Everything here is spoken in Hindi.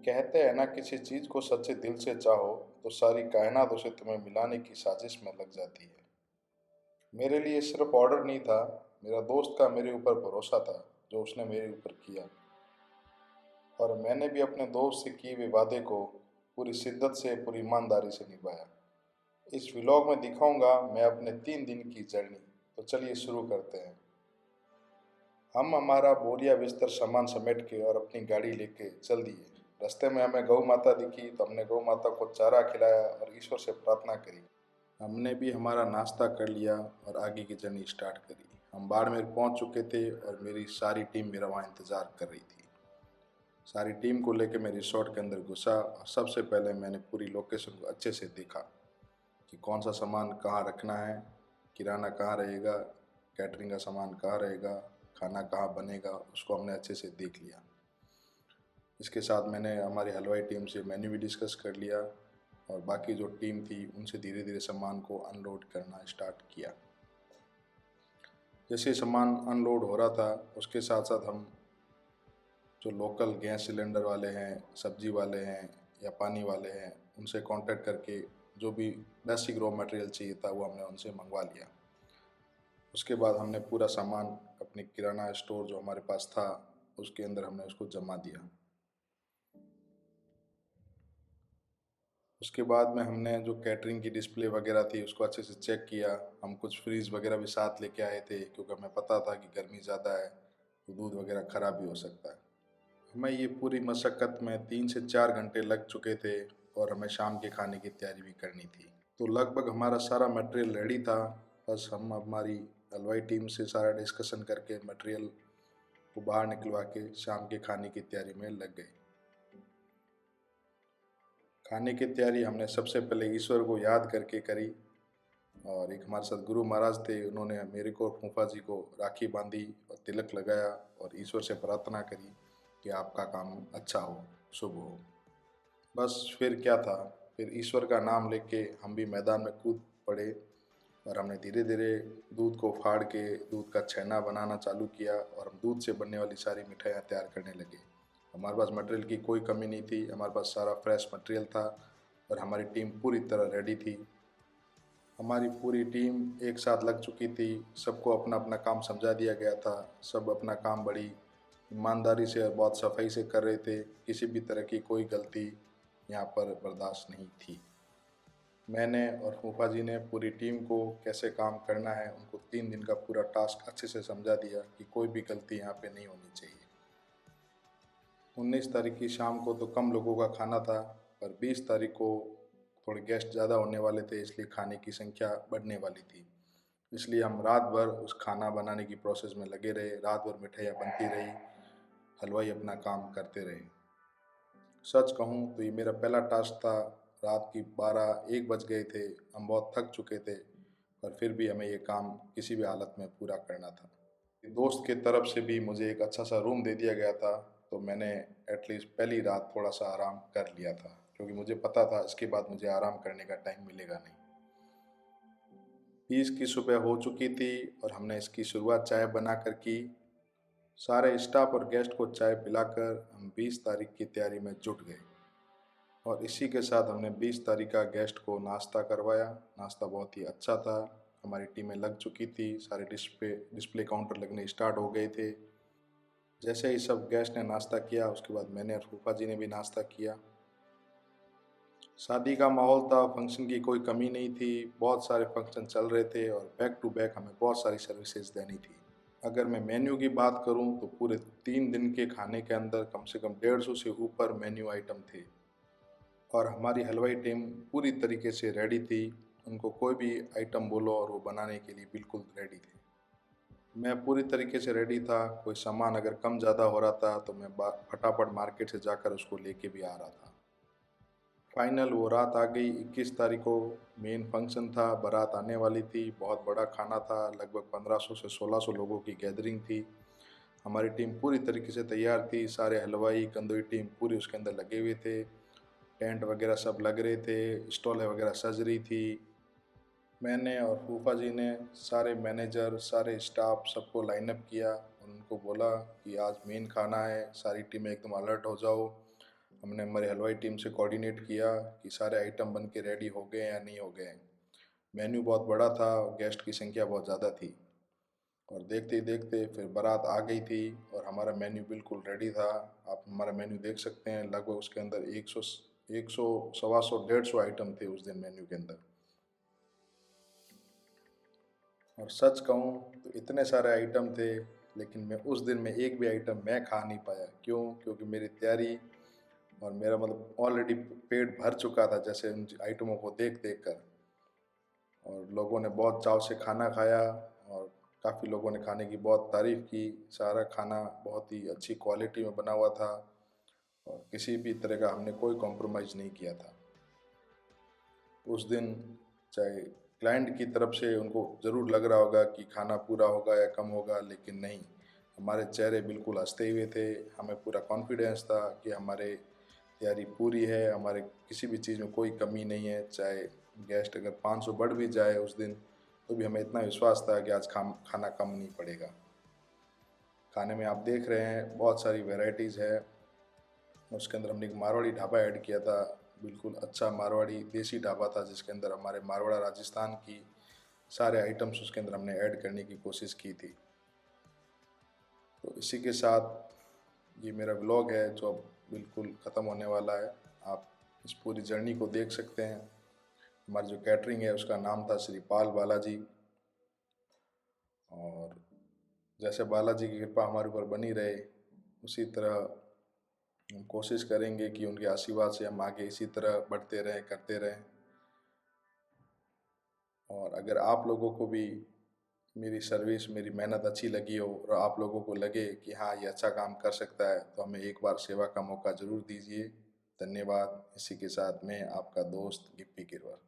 कहते हैं ना, किसी चीज को सच्चे दिल से चाहो तो सारी कायनात उसे तुम्हें मिलाने की साजिश में लग जाती है। मेरे लिए सिर्फ ऑर्डर नहीं था, मेरा दोस्त का मेरे ऊपर भरोसा था जो उसने मेरे ऊपर किया। और मैंने भी अपने दोस्त से किए हुए वादे को पूरी शिद्दत से, पूरी ईमानदारी से निभाया। इस व्लॉग में दिखाऊंगा मैं अपने 3 दिन की जर्नी। तो चलिए शुरू करते हैं। हम हमारा बोरिया बिस्तर सामान समेट के और अपनी गाड़ी लेके चल दिए। रास्ते में हमें गौ माता दिखी तो हमने गौ माता को चारा खिलाया और ईश्वर से प्रार्थना करी। हमने भी हमारा नाश्ता कर लिया और आगे की जर्नी स्टार्ट करी। हम बाड़मेर पहुंच चुके थे और मेरी सारी टीम मेरा वहाँ इंतज़ार कर रही थी। सारी टीम को लेकर मैं रिसोर्ट के अंदर घुसा और सबसे पहले मैंने पूरी लोकेशन को अच्छे से देखा कि कौन सा सामान कहाँ रखना है, किराना कहाँ रहेगा, कैटरिंग का सामान कहाँ रहेगा, खाना कहाँ बनेगा, उसको हमने अच्छे से देख लिया। इसके साथ मैंने हमारी हलवाई टीम से मेन्यू भी डिस्कस कर लिया और बाकी जो टीम थी उनसे धीरे धीरे सामान को अनलोड करना स्टार्ट किया। जैसे सामान अनलोड हो रहा था उसके साथ साथ हम जो लोकल गैस सिलेंडर वाले हैं, सब्जी वाले हैं या पानी वाले हैं, उनसे कांटेक्ट करके जो भी बेसिक रॉ मटेरियल चाहिए था वो हमने उनसे मंगवा लिया। उसके बाद हमने पूरा सामान अपने किराना स्टोर जो हमारे पास था उसके अंदर हमने उसको जमा दिया। उसके बाद में हमने जो कैटरिंग की डिस्प्ले वगैरह थी उसको अच्छे से चेक किया। हम कुछ फ्रीज वगैरह भी साथ लेके आए थे क्योंकि हमें पता था कि गर्मी ज़्यादा है तो दूध वगैरह ख़राब भी हो सकता है। हमें ये पूरी मशक्क़त में 3 से 4 घंटे लग चुके थे और हमें शाम के खाने की तैयारी भी करनी थी। तो लगभग हमारा सारा मटेरियल रेडी था। बस हम हमारी हलवाई टीम से सारा डिस्कशन करके मटेरियल को बाहर निकलवा के शाम के खाने की तैयारी में लग गए। खाने की तैयारी हमने सबसे पहले ईश्वर को याद करके करी और एक हमारे साथ गुरु महाराज थे, उन्होंने मेरे को और फूफा जी को राखी बांधी और तिलक लगाया और ईश्वर से प्रार्थना करी कि आपका काम अच्छा हो, शुभ हो। बस फिर क्या था, फिर ईश्वर का नाम लेके हम भी मैदान में कूद पड़े और हमने धीरे धीरे दूध को फाड़ के दूध का छेना बनाना चालू किया और हम दूध से बनने वाली सारी मिठाइयाँ तैयार करने लगे। हमारे पास मटेरियल की कोई कमी नहीं थी, हमारे पास सारा फ्रेश मटेरियल था और हमारी टीम पूरी तरह रेडी थी। हमारी पूरी टीम एक साथ लग चुकी थी, सबको अपना अपना काम समझा दिया गया था। सब अपना काम बड़ी ईमानदारी से और बहुत सफाई से कर रहे थे। किसी भी तरह की कोई गलती यहाँ पर बर्दाश्त नहीं थी। मैंने और फूफा जी ने पूरी टीम को कैसे काम करना है उनको 3 दिन का पूरा टास्क अच्छे से समझा दिया कि कोई भी गलती यहाँ पे नहीं होनी चाहिए। 19 तारीख की शाम को तो कम लोगों का खाना था, पर 20 तारीख को थोड़े गेस्ट ज़्यादा होने वाले थे, इसलिए खाने की संख्या बढ़ने वाली थी। इसलिए हम रात भर उस खाना बनाने की प्रोसेस में लगे रहे। रात भर मिठाइयाँ बनती रही, हलवाई अपना काम करते रहे। सच कहूँ तो ये मेरा पहला टास्क था। रात की 12-1 बज गए थे, हम बहुत थक चुके थे, पर फिर भी हमें ये काम किसी भी हालत में पूरा करना था। दोस्त के तरफ से भी मुझे एक अच्छा सा रूम दे दिया गया था, तो मैंने एटलीस्ट पहली रात थोड़ा सा आराम कर लिया था क्योंकि मुझे पता था इसके बाद मुझे आराम करने का टाइम मिलेगा नहीं। 20 की सुबह हो चुकी थी और हमने इसकी शुरुआत चाय बनाकर की। सारे स्टाफ और गेस्ट को चाय पिलाकर हम 20 तारीख की तैयारी में जुट गए और इसी के साथ हमने 20 तारीख का गेस्ट को नाश्ता करवाया। नाश्ता बहुत ही अच्छा था। हमारी टीमें लग चुकी थी, सारे डिस्प्ले काउंटर लगने स्टार्ट हो गए थे। जैसे ही सब गेस्ट ने नाश्ता किया उसके बाद मैंने और फूफा जी ने भी नाश्ता किया। शादी का माहौल था, फंक्शन की कोई कमी नहीं थी, बहुत सारे फंक्शन चल रहे थे और बैक टू बैक हमें बहुत सारी सर्विसेज देनी थी। अगर मैं मेन्यू की बात करूं तो पूरे 3 दिन के खाने के अंदर कम से कम 150 से ऊपर मेन्यू आइटम थे और हमारी हलवाई टीम पूरी तरीके से रेडी थी। उनको कोई भी आइटम बोलो और वो बनाने के लिए बिल्कुल रेडी थे। मैं पूरी तरीके से रेडी था। कोई सामान अगर कम ज़्यादा हो रहा था तो मैं फटाफट मार्केट से जाकर उसको लेके भी आ रहा था। फाइनल वो रात आ गई। 21 तारीख को मेन फंक्शन था, बारात आने वाली थी। बहुत बड़ा खाना था, लगभग 1500 से 1600 लोगों की गैदरिंग थी। हमारी टीम पूरी तरीके से तैयार थी। सारे हलवाई कंदोई टीम पूरी उसके अंदर लगे हुए थे। टेंट वगैरह सब लग रहे थे, स्टॉलें वगैरह सज रही थी। मैंने और फूफा जी ने सारे मैनेजर, सारे स्टाफ सबको लाइनअप किया और उनको बोला कि आज मेन खाना है, सारी टीमें एकदम अलर्ट हो जाओ। हमने हमारी हलवाई टीम से कोऑर्डिनेट किया कि सारे आइटम बन के रेडी हो गए या नहीं हो गए। मेन्यू बहुत बड़ा था और गेस्ट की संख्या बहुत ज़्यादा थी, और देखते ही देखते फिर बारात आ गई थी और हमारा मेन्यू बिल्कुल रेडी था। आप हमारा मेन्यू देख सकते हैं, लगभग उसके अंदर 100 सवा सौ 150 आइटम थे उस दिन मेन्यू के अंदर। और सच कहूँ तो इतने सारे आइटम थे, लेकिन मैं उस दिन में एक भी आइटम मैं खा नहीं पाया। क्यों? क्योंकि मेरी तैयारी और मेरा मतलब ऑलरेडी पेट भर चुका था जैसे उन आइटमों को देख देख कर। और लोगों ने बहुत चाव से खाना खाया और काफ़ी लोगों ने खाने की बहुत तारीफ़ की। सारा खाना बहुत ही अच्छी क्वालिटी में बना हुआ था और किसी भी तरह का हमने कोई कॉम्प्रोमाइज़ नहीं किया था। उस दिन चाहे क्लाइंट की तरफ से उनको ज़रूर लग रहा होगा कि खाना पूरा होगा या कम होगा, लेकिन नहीं, हमारे चेहरे बिल्कुल हंसते हुए थे। हमें पूरा कॉन्फिडेंस था कि हमारे तैयारी पूरी है, हमारे किसी भी चीज़ में कोई कमी नहीं है। चाहे गेस्ट अगर 500 बढ़ भी जाए उस दिन, तो भी हमें इतना विश्वास था कि आज खाना कम नहीं पड़ेगा। खाने में आप देख रहे हैं बहुत सारी वैरायटीज़ है। उसके अंदर हमने एक मारवाड़ी ढाबा ऐड किया था, बिल्कुल अच्छा मारवाड़ी देसी ढाबा था, जिसके अंदर हमारे मारवाड़ा राजस्थान की सारे आइटम्स उसके अंदर हमने ऐड करने की कोशिश की थी। तो इसी के साथ ये मेरा व्लॉग है जो अब बिल्कुल ख़त्म होने वाला है। आप इस पूरी जर्नी को देख सकते हैं। हमारी जो कैटरिंग है उसका नाम था श्री पाल बालाजी, और जैसे बालाजी की कृपा हमारे ऊपर बनी रहे, उसी तरह हम कोशिश करेंगे कि उनके आशीर्वाद से हम आगे इसी तरह बढ़ते रहें, करते रहें। और अगर आप लोगों को भी मेरी सर्विस, मेरी मेहनत अच्छी लगी हो और आप लोगों को लगे कि हाँ ये अच्छा काम कर सकता है, तो हमें एक बार सेवा का मौका ज़रूर दीजिए। धन्यवाद। इसी के साथ मैं आपका दोस्त गिप्पी गिरवर।